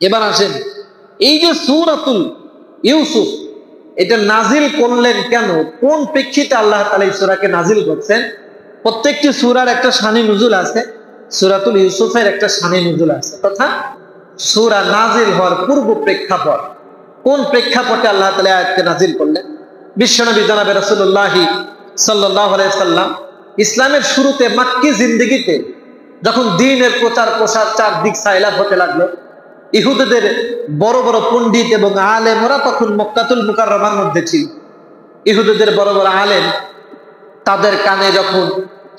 এবার আসেন, এই যে সূরাতুল ইউসুফ, এটা নাজিল করলেন কেন, কোন প্রেক্ষিতে আল্লাহ তাআলা এই সূরাকে নাজিল করছেন? প্রত্যেকটি সূরার একটা শানে নুজুল আছে, সূরাতুল ইউসুফের একটা শানে নুজুল আছে, তথা সূরা নাজিল হওয়ার পূর্ব প্রেক্ষাপট, কোন প্রেক্ষাপটে আল্লাহ তাআলা আয়াতকে নাজিল করলেন? বিশ্বনবী জনাবে রাসূলুল্লাহ সাল্লাল্লাহু আলাইহি সাল্লাম ইসলামের শুরুতে মাক্কি জিন্দেগিতে যখন দ্বীনের প্রচার প্রসার চারদিক সাইলাব হতে লাগলো, ইহুদিদের বড় বড় পণ্ডিত এবং আলেমরা তখন মক্কাতুল মুকাররমার মধ্যে ছিল। ইহুদিদের বড় বড় আলেম, তাদের কানে যখন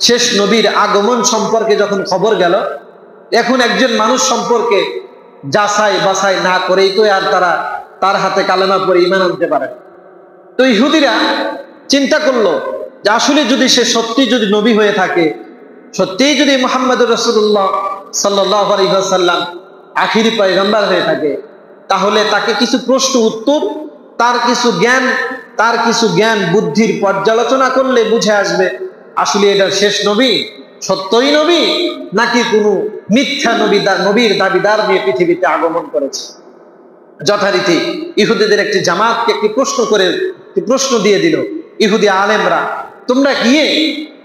শেষ নবীর আগমন সম্পর্কে যখন খবর গেল, এখন একজন মানুষ সম্পর্কে যাচাই বাছাই না করেই তো আর তারা তার হাতে কালেমা পড়ে ঈমান আনতে পারে। তো ইহুদিরা চিন্তা করলো যে আসলে যদি সে সত্যি যদি নবী হয়ে থাকে, সত্যিই যদি মুহাম্মদুর রাসূলুল্লাহ সাল্লাল্লাহু আলাইহি ওয়াসাল্লাম আখিরি পয়গম্বর হয়ে থাকে, তাহলে তাকে কিছু প্রশ্ন উত্তর, তার কিছু জ্ঞান বুদ্ধির পর্যালোচনা করলে বুঝে আসবে আসলে এটা শেষ নবী, সত্যই নবী, নাকি কোনো মিথ্যা নবীর দাবিদার নিয়ে পৃথিবীতে আগমন করেছে। যথারীতি ইহুদিদের একটি জামাতকে একটি প্রশ্ন দিয়ে দিল ইহুদি আলেমরা, তোমরা গিয়ে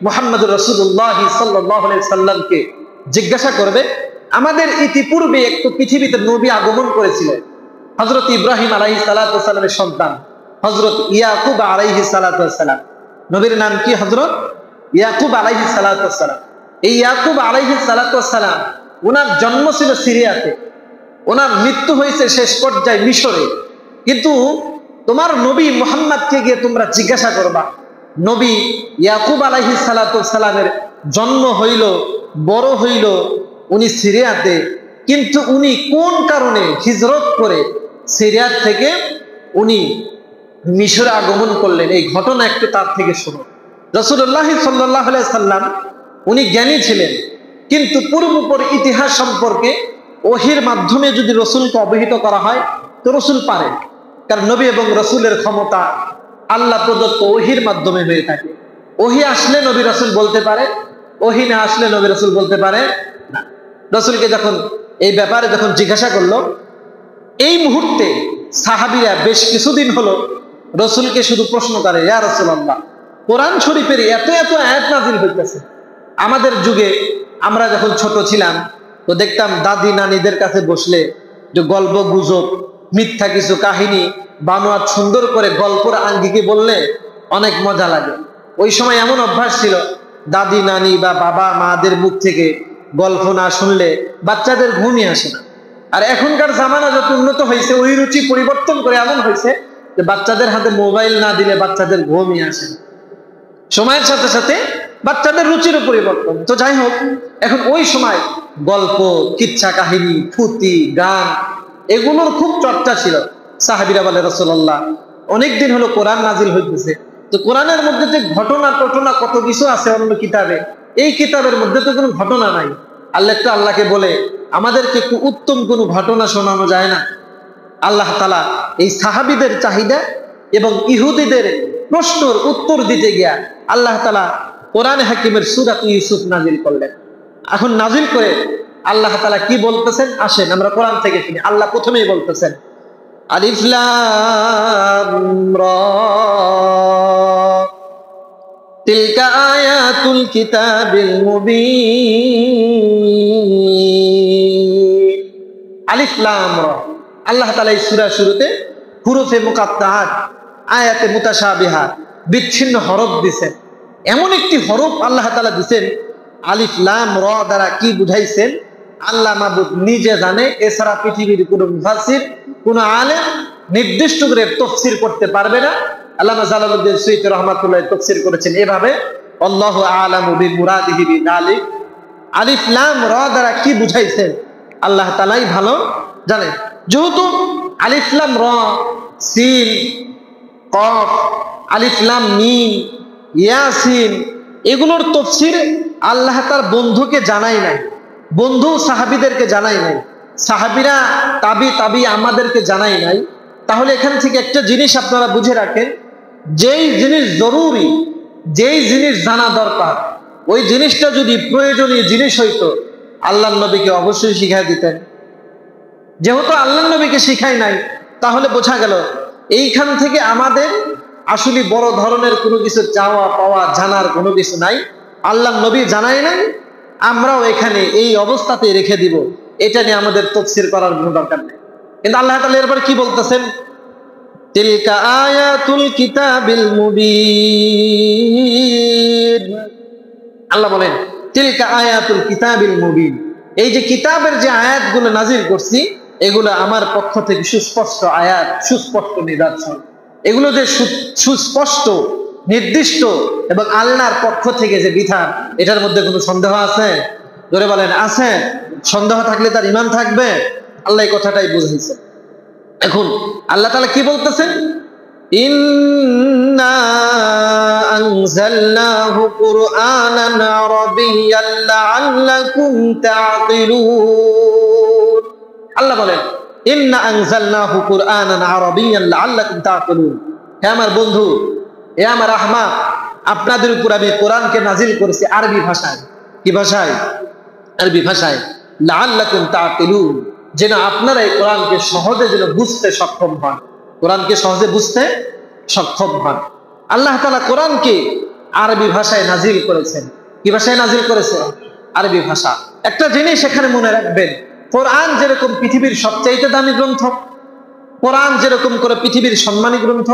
মুহাম্মদুর রাসূলুল্লাহ সাল্লাল্লাহু আলাইহি সাল্লামকে জিজ্ঞাসা করবে, আমাদের ইতিপূর্বে একটু পৃথিবীতে নবী আগমন করেছিলেন, হযরত ইব্রাহিম আলাইহিস সালাতু ওয়াস সালামের সন্তান হযরত ইয়াকুব আলাইহিস সালাতু ওয়াস সালাম। নবীর নাম কি? হযরত ইয়াকুব আলাইহিস সালাতু ওয়াস সালাম। এই ইয়াকুব আলাইহিস সালাতু ওয়াস সালাম, ওনার জন্ম ছিল সিরিয়াতে, ওনার মৃত্যু হয়েছে শেষ পর্যায়ে মিশরে। কিন্তু তোমার নবী মুহাম্মদকে গিয়ে তোমরা জিজ্ঞাসা করবা, নবী ইয়াকুব আলাইহিস সালাতু ওয়াস সালামের জন্ম হইল, বড় হইল উনি সিরিয়াতে, কিন্তু উনি কোন কারণে হিজরত করে সিরিয়া থেকে উনি মিশরে আগমন করলেন, এই ঘটনা একটু তার থেকে শোনো। রাসূলুল্লাহ সাল্লাল্লাহু আলাইহি সাল্লাম উনি জ্ঞানী ছিলেন, কিন্তু পূর্বপর ইতিহাস সম্পর্কে ওহির মাধ্যমে যদি রসুলকে অবহিত করা হয় তো রসুল পারে, কারণ নবী এবং রসুলের ক্ষমতা আল্লাহ প্রদত্ত ওহির মাধ্যমে হয়ে থাকে। ওহি আসলে নবী রসুল বলতে পারে, ওহি না আসলে নবী রসুল বলতে পারে না। রসুলকে যখন এই ব্যাপারে যখন জিজ্ঞাসা করলো, এই মুহূর্তে সাহাবীরা বেশ কিছুদিন হলো রসুলকে শুধু প্রশ্ন করে, ইয়া রাসূলুল্লাহ, কোরআন শরীফের এত এত আয়াত নাযিল হইতেছে, আমাদের যুগে আমরা যখন ছোট ছিলাম তো দেখতাম দাদি নানিদের কাছে বসলে যে গল্প গুজব, মিথ্যা কিছু কাহিনী বানোয়াট সুন্দর করে গল্পর আঙ্গিকে বললে অনেক মজা লাগে। ওই সময় এমন অভ্যাস ছিল, দাদি নানি বা বাবা মাদের মুখ থেকে গল্প না শুনলে বাচ্চাদের ঘুমই আসে না। আর এখনকার জামানা যত উন্নত হয়েছে, ওই রুচি পরিবর্তন করে এমন হয়েছে যে বাচ্চাদের হাতে মোবাইল না দিলে বাচ্চাদের ঘুমই আসে না। সময়ের সাথে সাথে বাচ্চাদের রুচিরও পরিবর্তন। তো যাই হোক, এখন ওই সময় গল্প, কিচ্ছা কাহিনী, ফুতি, গান, এগুলোর খুব চর্চা ছিল। সাহাবীরা বলে, রাসূলুল্লাহ, অনেকদিন হলো কোরআন নাজিল হইতেছে, তো কোরআনের মধ্যে যে ঘটনা টটনা কত কিছু আছে অন্য কিতাবে, এই কিতাবের মধ্যে তো কোনো ঘটনা নাই। আল্লাহকে বলে আমাদেরকে একটু উত্তম কোনো ঘটনা শোনানো যায় না? আল্লাহ তাআলা এই সাহাবীদের চাহিদা এবং ইহুদিদের প্রশ্নের উত্তর দিতে গিয়া আল্লাহ তাআলা কোরআন হাকিমের সূরা ইউসুফ নাজিল করলেন। এখন নাজিল করে আল্লাহ তাআলা কি বলতেছেন, আসেন আমরা কোরআন থেকে শুনি। আল্লাহ প্রথমেই বলতেছেন, আলিফ লাম রা তিলকা আয়াতুল কিতাবিল মুবিন। আলিফ লাম রা, আল্লাহ তাআলা এই সূরা শুরুতে হুরুফে মুকাত্তাআত, আয়াতে মুতাশাবিহাত, বিচ্ছিন্ন হরফ দিয়েছেন। এমন একটি হরফ আল্লাহ তাআলা দিয়েছেন, আলিফ লাম রা দ্বারা কি বুঝাইছেন আল্লাহ মাবুদ নিজে জানে, এছাড়া পৃথিবীর কোনো মুফাসসির, কোনো আলেম নির্দিষ্ট করে তাফসীর করতে পারবে না। আল্লামা জালালউদ্দিন সুয়ুতী রাহমাতুল্লাহ তাফসীর করেছেন এভাবে, আল্লাহু আ'লামু বিমুরাদিহি বিযালিক। আলিফ লাম রা দ্বারা কি বুঝাইছেন আল্লাহ তাআলাই ভালো জানেন। যেহেতু আলিফ লাম রা, সিন, কফ, আলিফ লাম মিম, ইয়াসিন, এগুলোর তাফসীর আল্লাহ তার বন্ধুকে জানাই নাই, বন্ধু সাহাবীদেরকে জানাই নাই, সাহাবীরা তাবি আমাদেরকে জানাই নাই। তাহলে এখান থেকে একটা জিনিস আপনারা বুঝে রাখেন, যেই জিনিস জরুরি, যেই জিনিস জানা দরকার, ওই জিনিসটা যদি প্রয়োজনীয় জিনিস হইতো আল্লাহর নবীকে অবশ্যই শিখাই দিতেন। যেহেতু আল্লাহ নবীকে শিখাই নাই, তাহলে বোঝা গেল এইখান থেকে আমাদের আসলে বড় ধরনের কোনো কিছু চাওয়া পাওয়া জানার কোনো কিছু নাই। আল্লাহ নবী জানাই নাই, আমরাও এখানে এই অবস্থাতেই রেখে দিব, এটা নিয়ে আমাদের তাফসীর করার কোনো দরকার নেই। কিন্তু আল্লাহ তাআলা এরপর কি বলতেছেন, তিলকা আয়াতুল কিতাবিল মুবিন। আল্লাহ বলেন তিলকা আয়াতুল কিতাবিল মুবিন, এই যে কিতাবের যে আয়াতগুলো নাজিল করছি এগুলো আমার পক্ষ থেকে সুস্পষ্ট আয়াত, সুস্পষ্ট নিদর্শন। এগুলো যে সুস্পষ্ট নির্দিষ্ট এবং আল্লাহর পক্ষ থেকে যে বিধান, এটার মধ্যে কোনো সন্দেহ আছে? ধরে বলেন আছে? সন্দেহ থাকলে তার ঈমান থাকবে? আল্লাহ এই কথাটাই বুঝাইছে। এখন আল্লাহ তাআলা কি বলতেছেন, ইন্না আনজালনাহু কুরআনান আরাবিয়্যান লাআল্লাকুম তা'কিলুন। আল্লাহ বলেন ইন্না আনজালনাহু কুরআনান আরাবিয়্যান লাআল্লাকুম তা'কিলুন। হে আমার বন্ধু, হে আমার আহমাদ, আপনাদের উপর আমি কোরআনকে নাজিল করেছি আরবি ভাষায়। কি ভাষায়? আরবি ভাষায়। লাআল্লাকুম তা'কিলুন, যেন আপনারা এই কোরআনকে সহজে যেন বুঝতে সক্ষম হন, কোরআনকে সহজে বুঝতে সক্ষম হন। আল্লাহ তাআলা কোরআনকে আরবি ভাষায় নাজিল করেছেন। কি ভাষায় নাজিল করেছেন? আরবি ভাষা। একটা জিনিস এখানে মনে রাখবেন, কোরআন যেরকম পৃথিবীর সবচাইতে দামি গ্রন্থ, কোরআন যেরকম করে পৃথিবীর সম্মানী গ্রন্থ,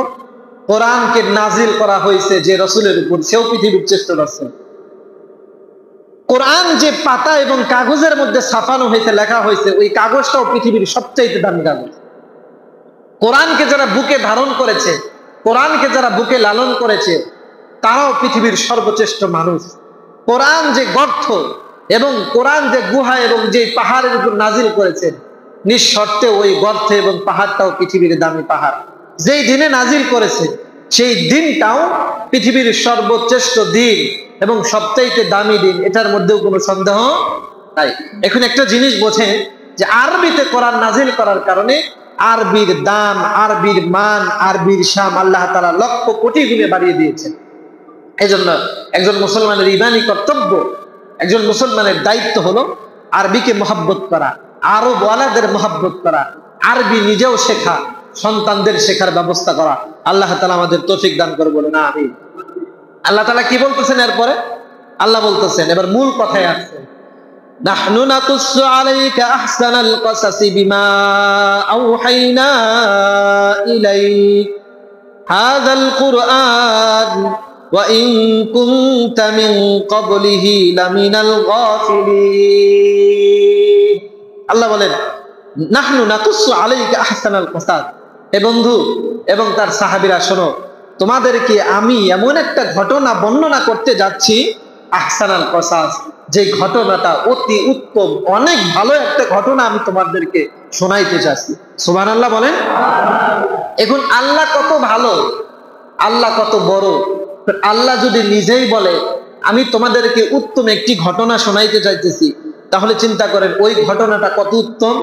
কোরআনকে নাজিল করা হয়েছে যে রাসূলের উপর, সেও পৃথিবীর শ্রেষ্ঠ রাসূল। কোরআন যে পাতা এবং কাগজের মধ্যে ছাপানো হয়েছে, লেখা হয়েছে, ওই কাগজটাও পৃথিবীর সবচাইতে দামি কাগজ। কোরআনকে যারা বুকে ধারণ করেছে, কোরআনকে যারা বুকে লালন করেছে, তারাও পৃথিবীর সর্বশ্রেষ্ঠ মানুষ। কোরআন যে গর্থ এবং কোরআন যে গুহা এবং যে পাহাড়ের উপর নাজিল করেছেন, নিঃশর্তে ওই গর্থ এবং পাহাড়টাও পৃথিবীর দামি পাহাড়। যেই দিনে নাজিল করেছে সেই দিনটাও পৃথিবীর সর্বশ্রেষ্ঠ দিন এবং সবচাইতে দামি দিন, এটার মধ্যেও কোনো সন্দেহ নাই। এখন একটা জিনিস বোঝেন যে আরবিতে কোরআন নাজিল করার কারণে আরবির দাম, আরবির মান, আরবির শাম আল্লাহ তাআলা লক্ষ কোটি গুণে বাড়িয়ে দিয়েছেন। এই জন্য একজন মুসলমানের ঈমানী কর্তব্য, একজন মুসলমানের দায়িত্ব হলো আরবিকে মহব্বত করা, আরব ওয়ালাদের মহব্বত করা, আরবি নিজেও শেখা, সন্তানদের শেখার ব্যবস্থা করা। আল্লাহ তাআলা আমাদের তৌফিক দান করে, বলে না আমিন। আল্লাহ তাআলা কি বলতেছেন এরপরে? আল্লাহ বলতেছেন, এবার মূল কথায় আসছে, নাহনু নাকুসু আলাইকা আহসানাল কাসাসি বিমা আওহাইনা ইলাইক হাযাল কুরআন ওয়া ইন কুনতা মিন ক্বাবলিহি লামিনাল গাফিলিন। আল্লাহ বলেন নাহনু নাকুসু আলাইকা আহসানাল কাসাস, হে বন্ধু এবং তার সাহাবীরা শোনো, তোমাদেরকে আমি এমন একটা ঘটনা বর্ণনা করতে যাচ্ছি, আহসানাল কাসাস, যে ঘটনাটা অতি উত্তম, অনেক ভালো একটা ঘটনা আমি তোমাদেরকে শোনাইতে চাচ্ছি। সুবহানাল্লাহ বলেন। এখন আল্লাহ কত ভালো, আল্লাহ কত বড়, আল্লাহ যদি নিজেই বলে আমি তোমাদেরকে উত্তম একটি ঘটনা শোনাইতে চাইতেছি, তাহলে চিন্তা করেন ওই ঘটনাটা কত উত্তম,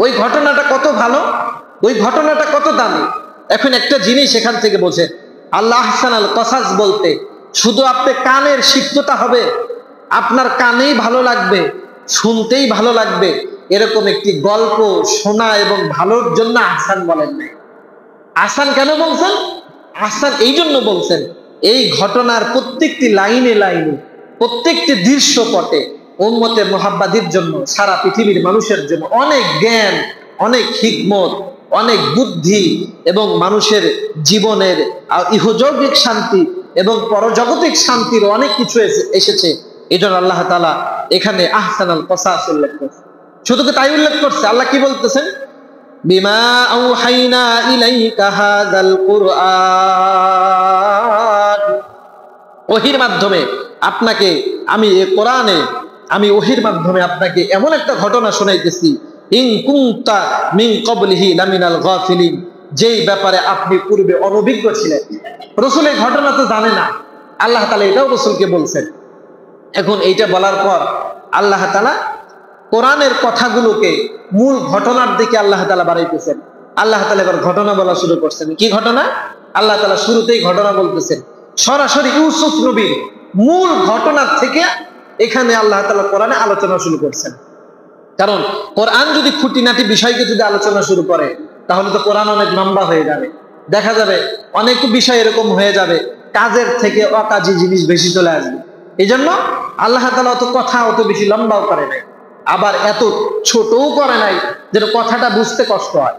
ওই ঘটনাটা কত ভালো, ওই ঘটনাটা কত দামি। এখন একটা জিনিস এখান থেকে বোঝেন, আল্লাহ আহসানাল কাসাস বলতে শুধু আপনি কানের সিদ্ধতা হবে, আপনার কানেই ভালো লাগবে, শুনতেই ভালো লাগবে, এরকম একটি গল্প শোনা এবং ভালোর জন্য আহসান বলেন নাই। আহসান কেন বলছেন? আহসান এই জন্য বলছেন, এই ঘটনার প্রত্যেকটি লাইনে লাইনে, প্রত্যেকটি দৃশ্যপটে উম্মতে মুহাম্মাদির জন্য, সারা পৃথিবীর মানুষের জন্য অনেক জ্ঞান, অনেক হিকমত, অনেক বুদ্ধি এবং মানুষের জীবনের ইহজৈবিক শান্তি এবং পরজগতিক শান্তির অনেক কিছু এসেছে। এই জন্য আল্লাহ তাআলা এখানে আহসানাল কাসাস উল্লেখ করছে। শুধু কি তাই উল্লেখ করছে? আল্লাহ কি বলতেছেন? বিমা আওহাইনা ইলাইকা হাযাল কুরআন, ওহীর মাধ্যমে আপনাকে আমি এই কোরআনে, আমি ওহীর মাধ্যমে আপনাকে এমন একটা ঘটনা শোনাইতেছি, ইন কুনতা মিন ক্বাবলিহি লামিনাল গাফিলিন, যেই ব্যাপারে আপনি পূর্বে অনভিজ্ঞ ছিলেন। রাসূল এই ঘটনা তো জানে না, আল্লাহ তাআলা এটাও রাসূলকে বলছেন। এখন এইটা বলার পর আল্লাহ তাআলা কোরআনের কথাগুলোকে মূল ঘটনার দিকে আল্লাহ তাআলা বাড়াইতেছেন। আল্লাহ তাআলা এবার ঘটনা বলা শুরু করছেন। কি ঘটনা? আল্লাহ তাআলা শুরুতেই ঘটনা বলতেছেন, সরাসরি ইউসুফ নবীর মূল ঘটনা থেকে এখানে আল্লাহ তাআলা কোরআনে আলোচনা শুরু করছেন। কারণ কোরআন যদি খুঁটিনাটি বিষয়কে যদি আলোচনা শুরু করে তাহলে তো কোরআন অনেক লম্বা হয়ে যাবে। দেখা যাবে অনেক বিষয় এরকম হয়ে যাবে, কাজের থেকে অকাজী জিনিস বেশি চলে আসবে। এই জন্য আল্লাহ তাআলা অত কথা অত বেশি লম্বাও করে নাই, আবার এত ছোটও করে নাই যেন কথাটা বুঝতে কষ্ট হয়।